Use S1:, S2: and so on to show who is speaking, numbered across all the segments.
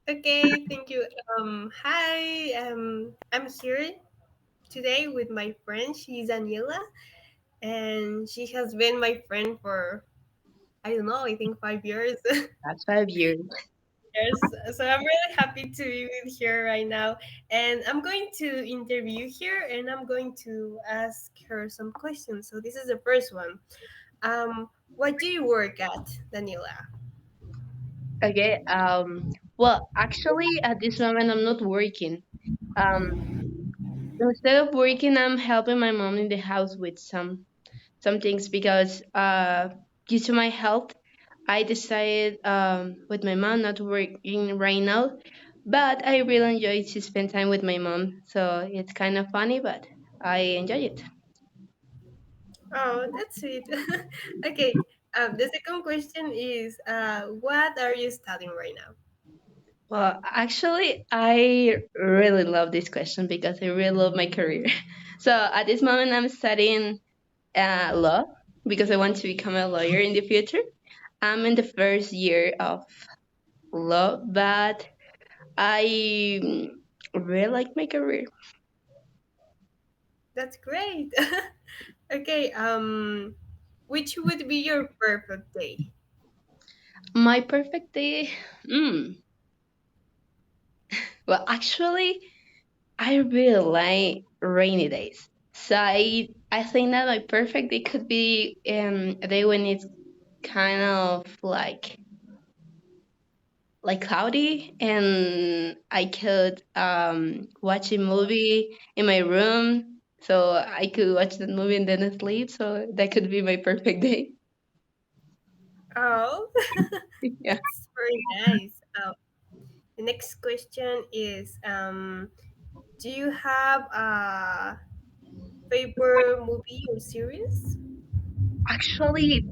S1: Okay, thank you. Hi, I'm here today with my friend. She's Daniela, and she has been my friend for I don't know. I think 5 years.
S2: That's 5 years.
S1: Yes, so I'm really happy to be with her right now, and I'm going to interview her, and I'm going to ask her some questions. So this is the first one. What do you work at, Daniela?
S2: Okay. Well, actually, at this moment, I'm not working. Um, Instead of working, I'm helping my mom in the house with some things because due to my health, I decided with my mom not to working right now. But I really enjoy to spend time with my mom, so it's kind of funny, but I enjoy it.
S1: Oh, that's sweet. Okay. The second question is, what are you studying right now?
S2: Well, actually, I really love this question because I really love my career. So at this moment, I'm studying law because I want to become a lawyer in the future. I'm in the first year of law, but I really like my career.
S1: That's great. Okay. Which would be your perfect day?
S2: My perfect day. Mm, well, actually, I really like rainy days. So I think that my perfect day could be a day when it's kind of like cloudy and I could watch a movie in my room. So I could watch that movie and then sleep. So that could be my perfect day.
S1: Oh,
S2: Yeah.
S1: that's very nice. The next question is, do you have a favorite movie or series?
S2: Actually,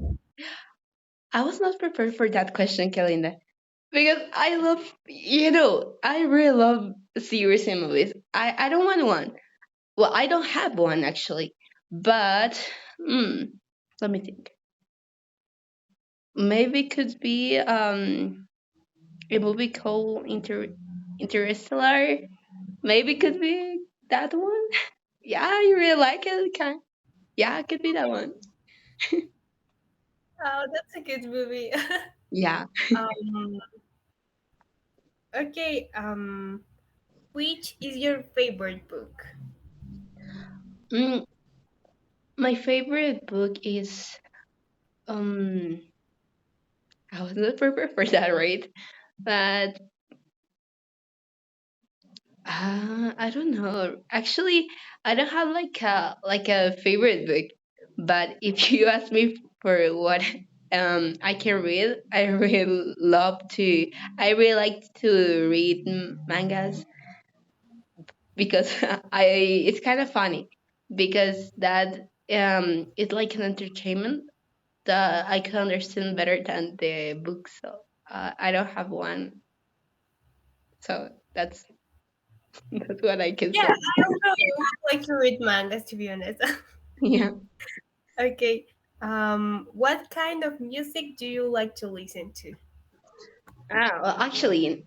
S2: I was not prepared for that question, Kalinda. Because I love, I really love series and movies. I don't want one. Well, I don't have one actually. But, hmm, let me think. Maybe it could be a movie called Interstellar. Maybe it could be that one. Yeah, you really like it. Yeah, it could be that one.
S1: Oh, that's a good movie.
S2: Yeah.
S1: um, okay. Which is your favorite book?
S2: Mm, my favorite book is um. I was not prepared for that, right? But I don't know. Actually, I don't have like a favorite book. But if you ask me for what I can read, I really love to. I really like to read mangas because I it's kind of funny because that it's like an entertainment that I can understand better than the book. So I don't have one. So that's what I can
S1: Yeah,
S2: say.
S1: I also like to read mangas, to be honest.
S2: Yeah.
S1: Okay. What kind of music do you like to listen to?
S2: Well, actually,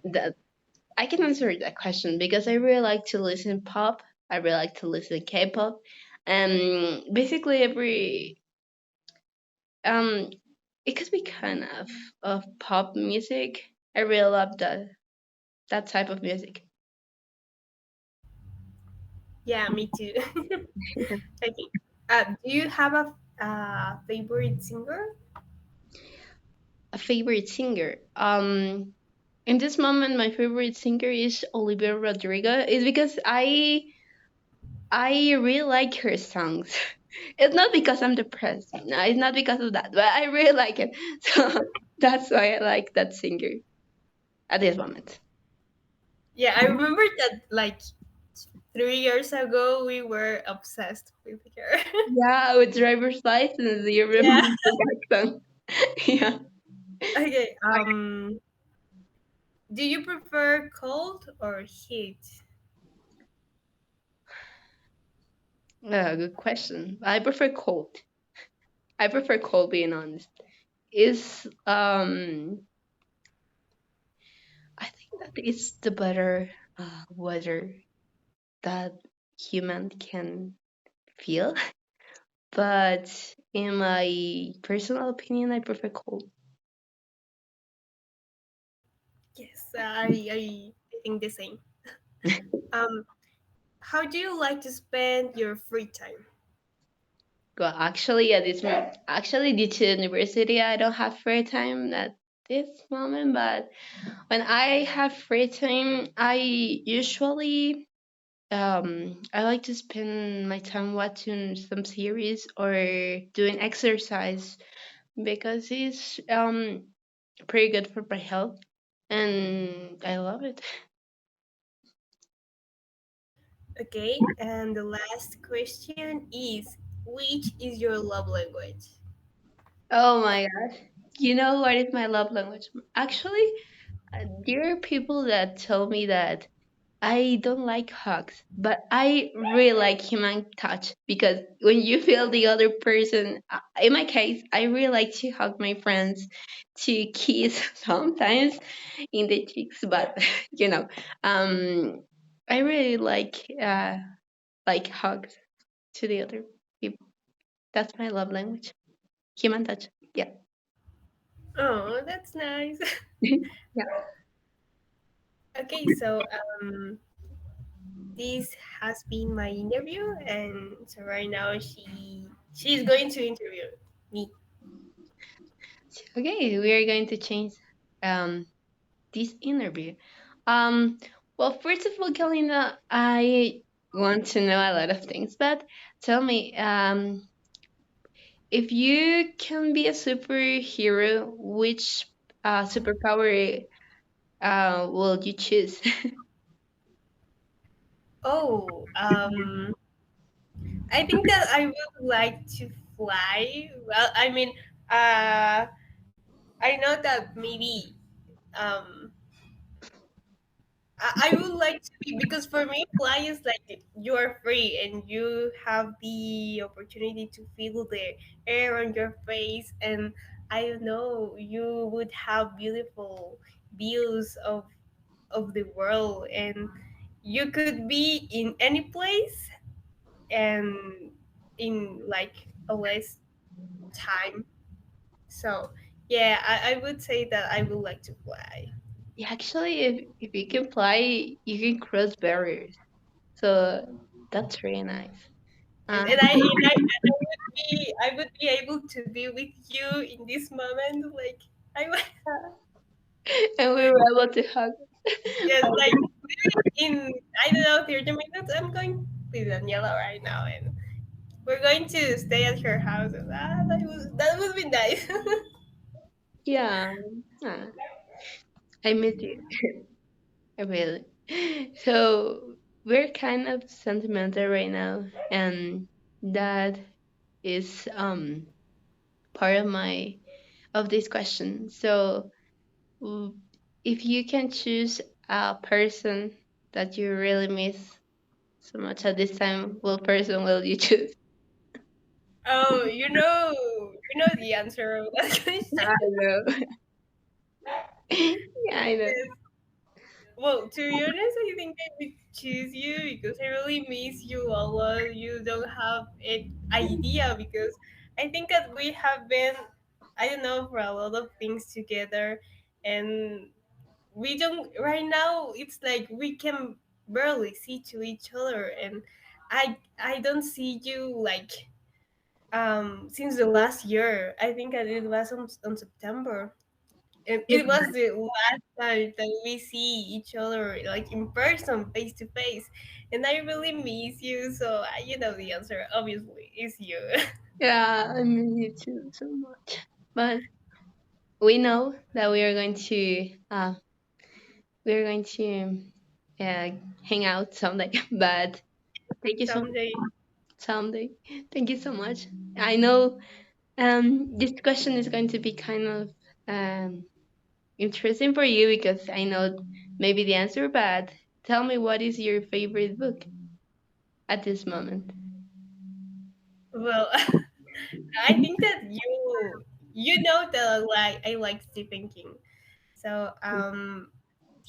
S2: I can answer that question because I really like to listen pop. I really like to listen K-pop, and basically every um, it could be kind of pop music. I really love that type of music.
S1: Yeah, me too. Okay. Do you have a favorite singer?
S2: A favorite singer. In this moment, my favorite singer is Olivia Rodrigo. It's because I really like her songs. It's not because I'm depressed. No, it's not because of that, but I really like it. So that's why I like that singer at this moment.
S1: Yeah, I remember that like 3 years ago we were obsessed with her.
S2: Yeah, with driver's license, you
S1: Yeah.
S2: remember that song? Yeah.
S1: Okay. Do you prefer cold or heat?
S2: Good question. I prefer cold. I prefer cold, being honest. Is I think that it's the better weather that human can feel. But in my personal opinion, I prefer cold.
S1: Yes, I think the same. Um, how do you like to spend your free time?
S2: Well, actually, actually due to university, I don't have free time at this moment. But when I have free time, I usually I like to spend my time watching some series or doing exercise because it's pretty good for my health, and I love it.
S1: Okay, and the last question is, which is your love language?
S2: Oh my gosh. You know what is my love language? Actually, there are people that tell me that I don't like hugs, but I really like human touch because when you feel the other person, in my case, I really like to hug my friends, to kiss sometimes in the cheeks, but you know, um, I really like hugs to the other people. That's my love language, human touch. Yeah.
S1: Oh, that's nice.
S2: Yeah.
S1: Okay, so this has been my interview, and so right now she's going to interview me.
S2: Okay, we are going to change um this interview. Um, well, first of all, Galina, I want to know a lot of things, but tell me, if you can be a superhero, which superpower will you choose?
S1: Oh, I think that I would like to fly. Well, I mean, I know that maybe um I would like to be, because for me fly is like you are free and you have the opportunity to feel the air on your face, and I don't know, you would have beautiful views of the world, and you could be in any place and in like a less time. So yeah, I would say that I would like to fly.
S2: Yeah, actually, if you can fly, you can cross barriers, so that's really nice.
S1: Yes,
S2: Uh,
S1: and I would be able to be with you in this moment. Like I was,
S2: and we were able to hug.
S1: yes, like in I don't know 30 minutes. I'm going to Daniela right now, and we're going to stay at her house. And that would be nice.
S2: Yeah, I miss you. I really. So we're kind of sentimental right now, and that is part of my of this question. So w- if you can choose a person that you really miss so much at this time, what person will you choose?
S1: Oh, you know the answer of that question.
S2: I know. Yeah, I know.
S1: Yes. Well, to be honest, I think I would choose you because I really miss you a lot. You don't have an idea, because I think that we have been, I don't know, for a lot of things together, and we don't, right now, it's like we can barely see to each other, and I don't see you like since the last year. I think that it was on September, and
S2: Yeah,
S1: it was the last time that we see each other like in person, face to face, and I really miss you. So you know the answer obviously is you.
S2: yeah, I miss you too so much. But we know that we're going to uh, hang out someday. But thank you so much.
S1: Someday.
S2: Someday. Thank you so much. I know this question is going to be kind of um, interesting for you because I know maybe the answer, but tell me, what is your favorite book at this moment?
S1: Well, I think that you know that I like Stephen King. So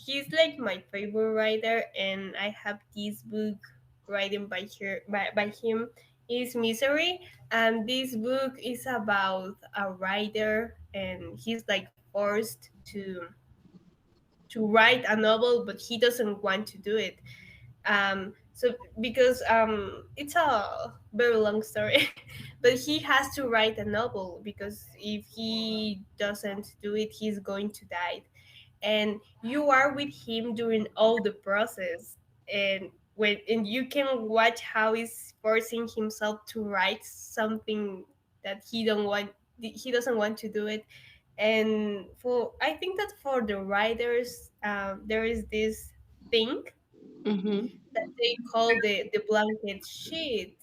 S1: he's like my favorite writer, and I have this book written by him is Misery, and this book is about a writer, and he's like forced to write a novel, but he doesn't want to do it. So because it's a very long story, but he has to write a novel because if he doesn't do it, he's going to die. And you are with him during all the process, and you can watch how he's forcing himself to write something that he doesn't want to do it. And for I think that for the writers, there is this thing
S2: Mm-hmm.
S1: that they call the blanket sheet,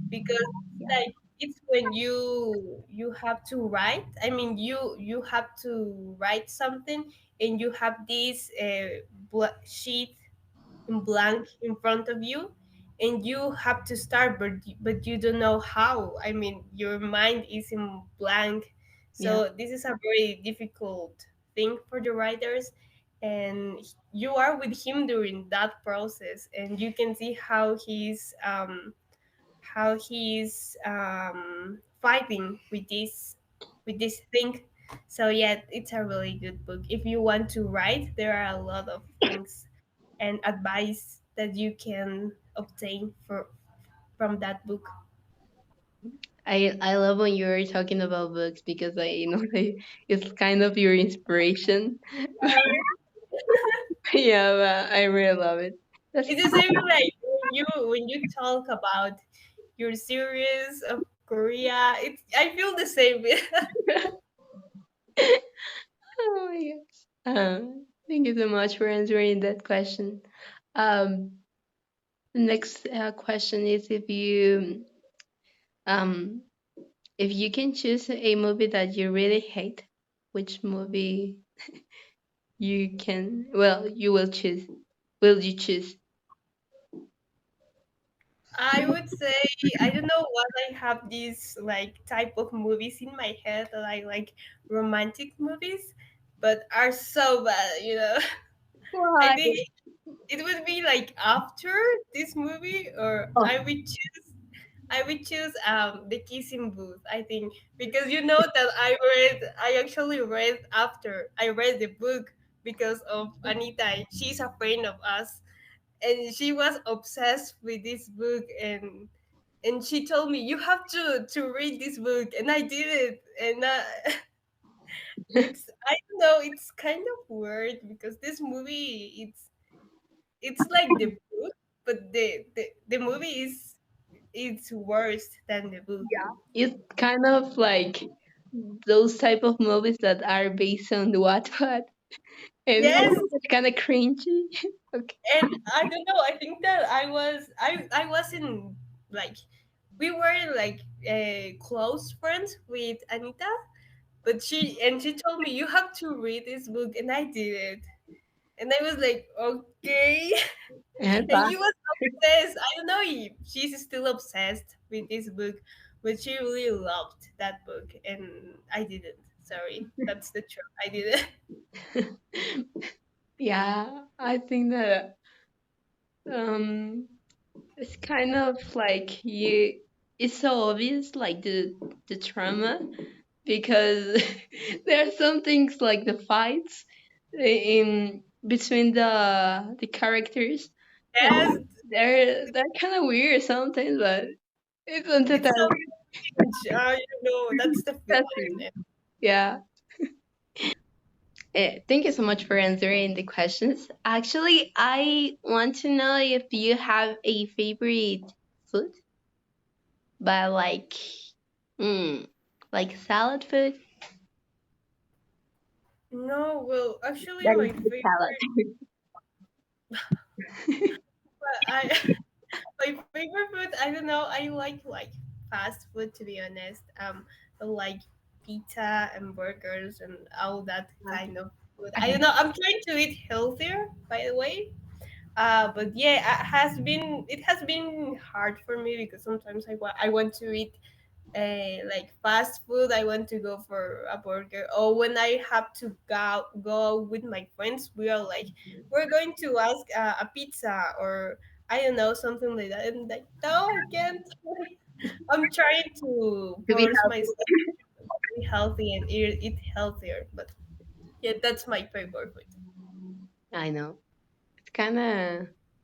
S1: because
S2: Yeah.
S1: like it's when you have to write. I mean, you have to write something, and you have this sheet in blank in front of you, and you have to start, but you don't know how. I mean, your mind is in blank.
S2: Yeah.
S1: So this is a very difficult thing for the writers, and you are with him during that process, and you can see how he's fighting with this thing. So yeah, it's a really good book. If you want to write, there are a lot of things and advice that you can obtain from that book.
S2: I love when you're talking about books because I know that it's kind of your inspiration. Yeah, but I really love it. That's
S1: It's the same like when you talk about your series of Korea. It's I feel the same.
S2: oh my gosh. Thank you so much for answering that question. The next question is um if you can choose a movie that you really hate, which movie you will choose? Will you choose?
S1: I would say I don't know what I have these like type of movies in my head that I like romantic movies, but are so bad. I
S2: Why?
S1: think it would be like after this movie, or
S2: Oh,
S1: I would choose the Kissing Booth. I think because you know that I actually read after I read the book because of Anita. She's a friend of us, and she was obsessed with this book, and she told me you have to read this book, and I did it, and it's I don't know, it's kind of weird because this movie it's like the book, but the movie is it's worse than the book.
S2: it's kind of like those type of movies that are based on the Wattpad, and
S1: Yes,
S2: it's kind of cringy. Okay.
S1: and I don't know. I think that I wasn't like we were like close friends with Anita, but she told me you have to read this book, and I did it, and I was like okay,
S2: And
S1: and she was obsessed. I don't know if she's still obsessed with this book, but she really loved that book, and I didn't. Sorry, that's the truth. I didn't.
S2: yeah, I think that um it's kind of like you it's so obvious like the trauma because there are some things like the fights in between the characters.
S1: Yes,
S2: They're kind of weird sometimes, but it's
S1: it's so
S2: entertaining.
S1: cringe. That's the
S2: That's
S1: feeling.
S2: it. Yeah. Thank you so much for answering the questions. Actually, I want to know if you have a favorite food, but mm, like salad food.
S1: No, well, actually,
S2: That
S1: my
S2: is the
S1: favorite,
S2: salad.
S1: I my favorite food. I don't know. I like fast food to be honest. I like pizza and burgers and all that kind of food. I don't know. I'm trying to eat healthier, by the way. But yeah, it has been hard for me because sometimes I want to eat like fast food, I want to go for a burger. Or when I have to go with my friends, we are like, we're going to ask a pizza, or I don't know, something like that. And like, no, I can't. I'm trying to
S2: To be
S1: force
S2: healthy.
S1: myself to be healthy and eat healthier. But yeah, that's my favorite food.
S2: I know.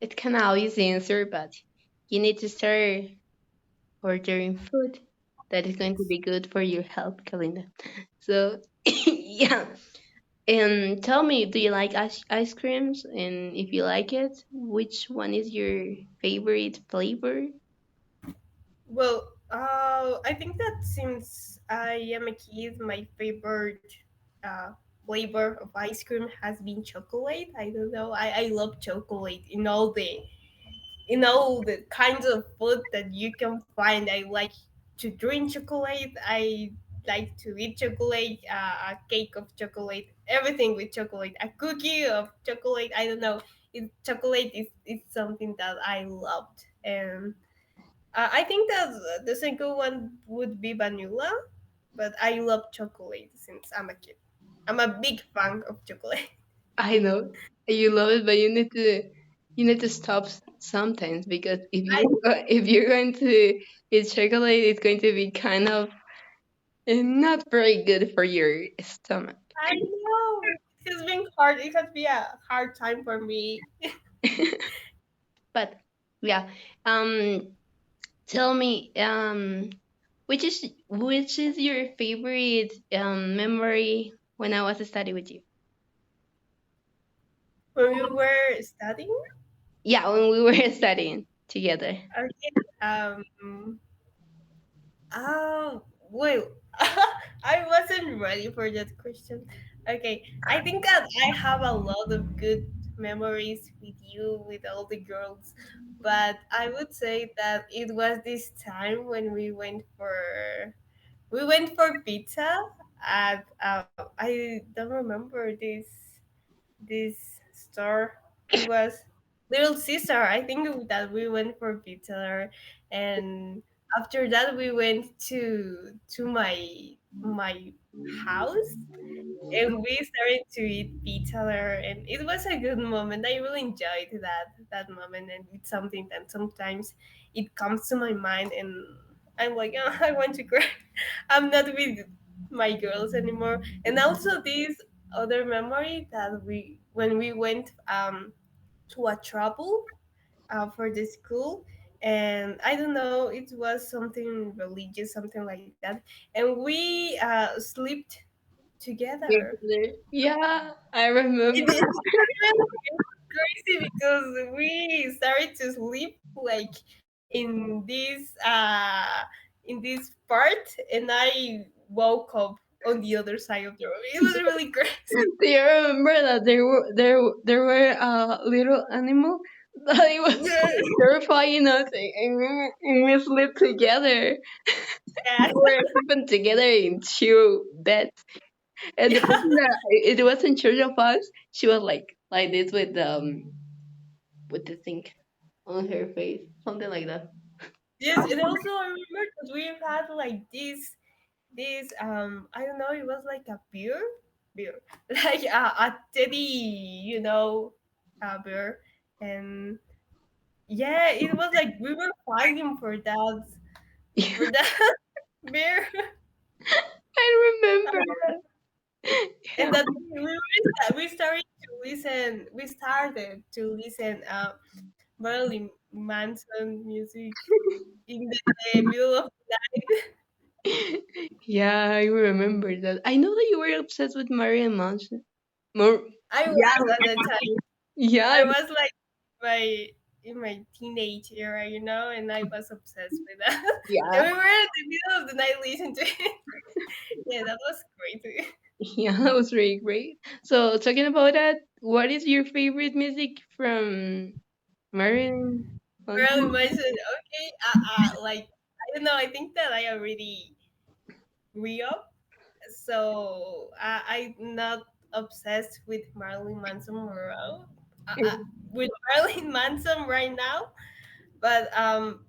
S2: It's kinda always the answer, but you need to start ordering food that is going to
S1: Yes.
S2: be good for your health, Kalinda. So yeah. And tell me, do you like ice creams? And if you like it, which one is your favorite flavor?
S1: Well, I think that since I am a kid, my favorite flavor of ice cream has been chocolate. I don't know. I love chocolate in all the kinds of food that you can find. I like to drink chocolate. I like to eat chocolate, a cake of chocolate, everything with chocolate, a cookie of chocolate. I don't know. Chocolate is something that I loved. And I think that the second one would be vanilla, but I love chocolate since I'm a kid. I'm a big fan of chocolate.
S2: I know you love it, but you need to stop sometimes because if
S1: I
S2: you're going to eat chocolate, it's going to be kind of not very good for your stomach.
S1: I know it has been hard. It has been a hard time for me.
S2: But yeah, tell me, which is your favorite memory when I was studying with you?
S1: When we were studying.
S2: Yeah, when we were studying together.
S1: Okay. Wait. I wasn't ready for that question. Okay. I think that I have a lot of good memories with you, with all the girls, but I would say that it was this time when we went for pizza at I don't remember this store. It was Little Caesar. I think that we went for pizza there, and after that we went to my house, and we started to eat pizza there, and it was a good moment. I really enjoyed that moment, and it's something that sometimes it comes to my mind, and I'm like, oh, I want to cry. I'm not with my girls anymore. And also this other memory that we when we went to a travel for the school, and I don't know, it was something religious, something like that, and we slept together.
S2: Yeah, I
S1: It
S2: remember.
S1: was crazy because we started to sleep like in this uh in this part, and I woke up on the other side of the room. It was really crazy.
S2: Do you remember that there were a little animal that it was terrifying us, and we slept together.
S1: Yeah.
S2: We were sleeping together in two beds, and the
S1: Yeah.
S2: person that it was in charge of us, she was like this with the thing on her face, something like that.
S1: Yes, and also I remember that we had like this I don't know, it was like a beer, like a teddy, bear, and yeah, it was like we were fighting for that beer,
S2: I remember
S1: and
S2: that.
S1: that we started to listen Marilyn Manson music in the middle of the night.
S2: Yeah, I remember that. I know that you were obsessed with Marilyn Manson. More,
S1: I
S2: yeah,
S1: was at the time.
S2: yeah,
S1: I was like my in my teenage era, and I was obsessed with that. And
S2: yeah,
S1: we were in the middle of the night listening to it. Yeah, that was crazy.
S2: yeah. That was really great. So, talking about that, what is your favorite music from Marilyn
S1: Really
S2: Manson?
S1: mentioned, okay, like I don't know. I think that I already grew up, so I'm not obsessed with Marilyn Manson with Marilyn Manson right now. But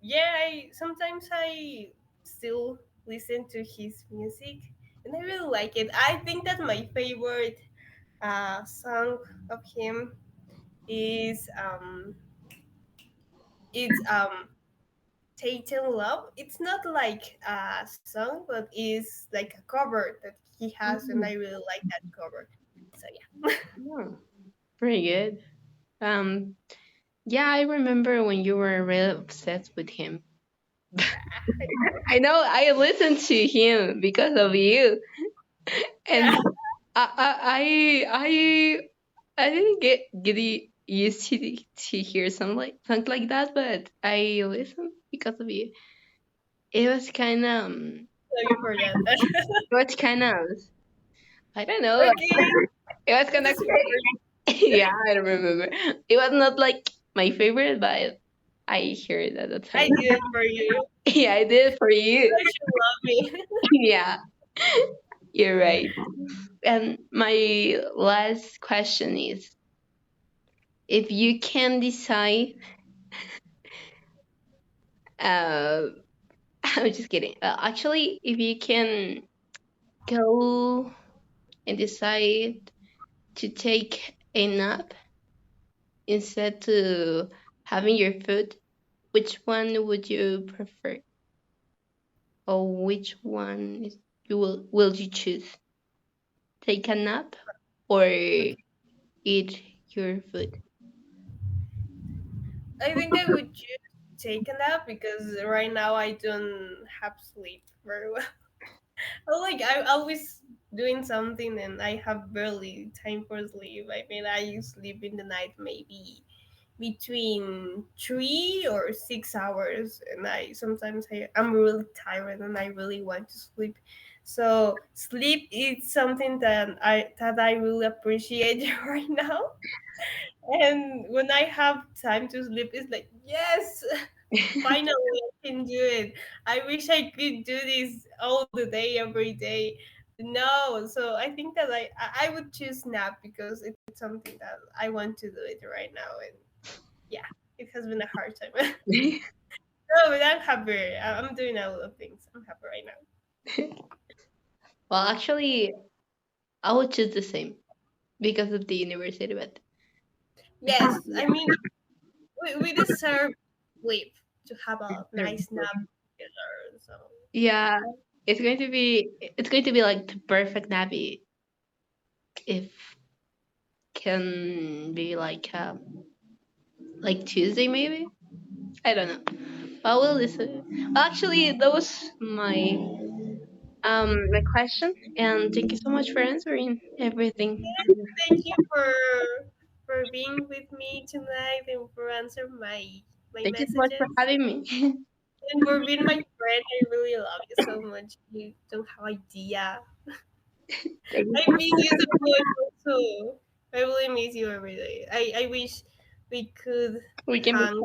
S1: yeah, I sometimes I still listen to his music, and I really like it. I think that my favorite song of him is it's Taken Love. It's not like a song, but is like a cover that he has, and I
S2: Mm,
S1: really like that cover. So yeah.
S2: oh, pretty good. Um, yeah, I remember when you were really obsessed with him. I know I listened to him because of you,
S1: Yeah.
S2: and I didn't get used to hear something like that, but I listened because of you. It was kind of
S1: Sorry for that.
S2: it was kind of I don't know.
S1: Okay,
S2: It was kind
S1: this
S2: of
S1: is for
S2: yeah, I remember. It was not like my favorite, but I heard at the
S1: I
S2: time.
S1: did it for you.
S2: Yeah, I did it for you.
S1: You should love me.
S2: Yeah, you're right. And my last question is, if you can decide, uh, I'm just kidding. Actually, if you can go and decide to take a nap instead to having your food, which one would you prefer? Or which one will you choose? Take a nap or
S1: Okay.
S2: eat your food?
S1: I think I would choose to take a nap because right now I don't have sleep very well. Like I'm always doing something and I have barely time for sleep. I mean, I sleep in the night maybe between 3 or 6 hours, and I'm really tired and I really want to sleep. So sleep is something that I really appreciate right now. And when I have time to sleep, it's like yes, finally I can do it. I wish I could do this all the day, every day. No, so I think that I would choose nap because it's something that I want to do it right now, and yeah, it has been a hard time. No, but I'm happy. I'm doing a lot of things. I'm happy right now.
S2: Well, actually, I would choose the same because of the university, but
S1: Yes, I mean we deserve sleep to have a nice nap together. So
S2: yeah, it's going to be like the perfect nappy if can be like Tuesday maybe. I don't know. I will listen. Actually, that was my question, and thank you so much for answering everything.
S1: thank you for being with me tonight and for answering my
S2: Thank you so much for
S1: messages
S2: having me.
S1: and for being my friend. I really love you so much. You don't have idea.
S2: Thank
S1: I
S2: you.
S1: miss you so much also. I really miss you every day. I wish we could
S2: We can be.
S1: hang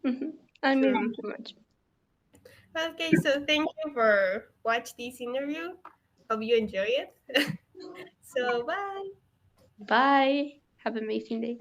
S2: Mhm. I miss you
S1: soon.
S2: so much.
S1: Okay, so thank you for watch this interview. Hope you enjoy it. So bye.
S2: Bye. Have an amazing day.